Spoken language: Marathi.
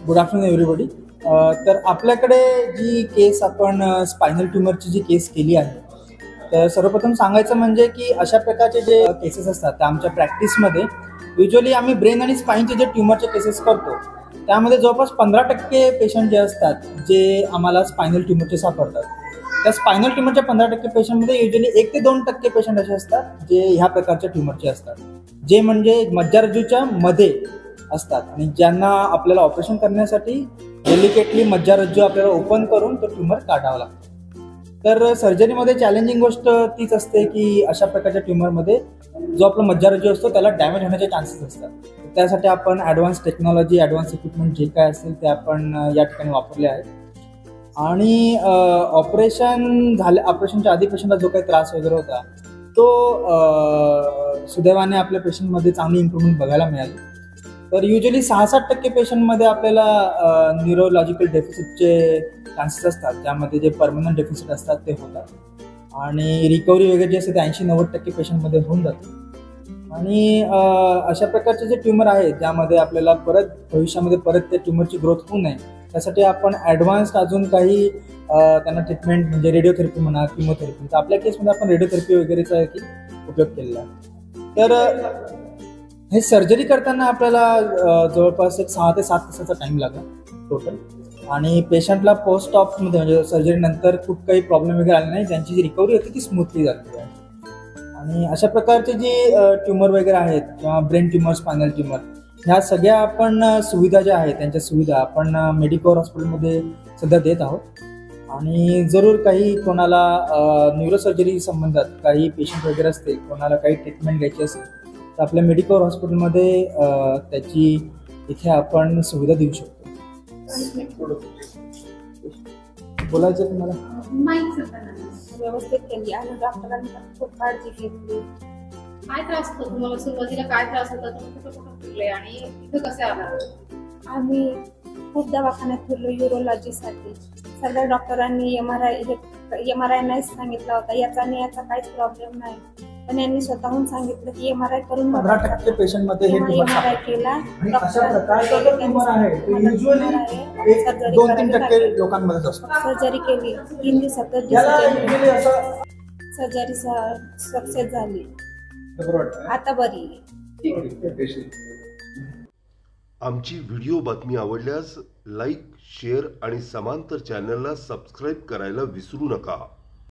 Good afternoon everybody. तर आपल्याकडे जी केस आपण स्पायनल ट्यूमरची जी केस केली आहे, तर सर्वप्रथम सांगायचं म्हणजे की अशा प्रकारचे जे केसेस असतात त्या आमच्या प्रॅक्टिसमध्ये युजली आम्ही ब्रेन आणि स्पाईनचे जे ट्यूमरचे केसेस करतो त्यामध्ये जवळपास 15% पेशंट जे असतात जे आम्हाला स्पायनल ट्यूमरचे सापडतात. त्या स्पायनल ट्यूमरच्या 15% पेशंटमध्ये युजली 1 ते 2% पेशंट असे असतात जे ह्या प्रकारच्या ट्यूमरचे असतात, जे म्हणजे मज्जारज्जूच्या मध्ये असतात आणि ज्यांना आपल्याला ऑपरेशन करण्यासाठी डेलिकेटली मज्जारज्जू आपल्याला ओपन करून तो ट्यूमर काढावा लागतो. तर सर्जरीमध्ये चॅलेंजिंग गोष्ट तीच असते की अशा प्रकारच्या ट्यूमरमध्ये जो आपला मज्जारज्जू असतो त्याला डॅमेज होण्याचे चान्सेस असतात. त्यासाठी आपण ॲडव्हान्स टेक्नॉलॉजी, ॲडव्हान्स इक्विपमेंट जे काय असेल ते आपण या ठिकाणी वापरले आहेत. आणि ऑपरेशनच्या आधी पेशंटला जो काही त्रास वगैरे होता तो सुदैवाने आपल्या पेशंटमध्ये चांगली इम्प्रूव्हमेंट बघायला मिळाली. तर युजली 6-7% पेशंटमध्ये आपल्याला न्यूरोलॉजिकल डेफिसिटचे चान्सेस असतात, ज्यामध्ये जे परमनंट डेफिसिट असतात ते होतात आणि रिकव्हरी वगैरे जे असते ते 80-90% पेशंटमध्ये होऊन जाते. आणि अशा प्रकारचे जे ट्यूमर आहेत ज्यामध्ये आपल्याला भविष्यामध्ये परत त्या ट्यूमरची ग्रोथ होऊ नये त्यासाठी आपण ॲडव्हान्स्ड अजून काही त्यांना ट्रीटमेंट म्हणजे रेडिओथेरपी म्हणा, किमोथेरपी. तर आपल्या केसमध्ये आपण रेडिओथेरपी वगैरेचा उपयोग केलेला आहे. तर हे सर्जरी करताना आपल्याला जवळपास एक 6 ते 7 तासाचा टाईम लागला टोटल. आणि पेशंटला पोस्ट ऑपमध्ये म्हणजे सर्जरीनंतर खूप काही प्रॉब्लेम वगैरे आले नाही, ज्यांची जी रिकव्हरी होती ती स्मूथली झाली आहे. आणि अशा प्रकारचे जे ट्यूमर वगैरे आहेत किंवा ब्रेन ट्यूमर, स्पायनल ट्यूमर, ह्या सगळ्या आपण सुविधा ज्या आहेत त्यांच्या सुविधा आपण मेडिकोर हॉस्पिटलमध्ये सध्या देत आहोत. आणि जरूर काही कोणाला न्यूरोसर्जरी संबंधात काही पेशंट वगैरे असतील, कोणाला काही ट्रीटमेंट घ्यायची असेल तर आपल्या मेडिकोर हॉस्पिटलमध्ये त्याची इथे आपण सुविधा देऊ शकतो. बोलायचं तुम्हाला व्यवस्थित केली आणि डॉक्टरांनी खूप काळजी घेतली. काय त्रास होतो तुम्हाला? सुरुवातीला काय त्रास होता? तुम्ही कुठं कुठं फिरले आणि इथं कसे आला? आम्ही खूप दवाखान्यात फिरलो यूरोलॉजीसाठी. सगळ्या डॉक्टरांनी एमआरआय नाही सांगितला होता, याचा आणि याचा काहीच प्रॉब्लेम नाही, पण यांनी स्वतःहून सांगितलं की एमआरआय करून 15% पेशंटमध्ये हे एमआरआय केला. अशा प्रकारचा ट्यूमर आहे ते युजुअली 2-3% लोकांमध्येच असतो. सर्जरी केली 3 दिवसातच सर्जरी सक्सेस झाली. आता बरी आहे. आमची व्हिडिओ बातमी आवडल्यास लाईक, शेअर आणि समांतर चॅनलला सबस्क्राईब करायला विसरू नका.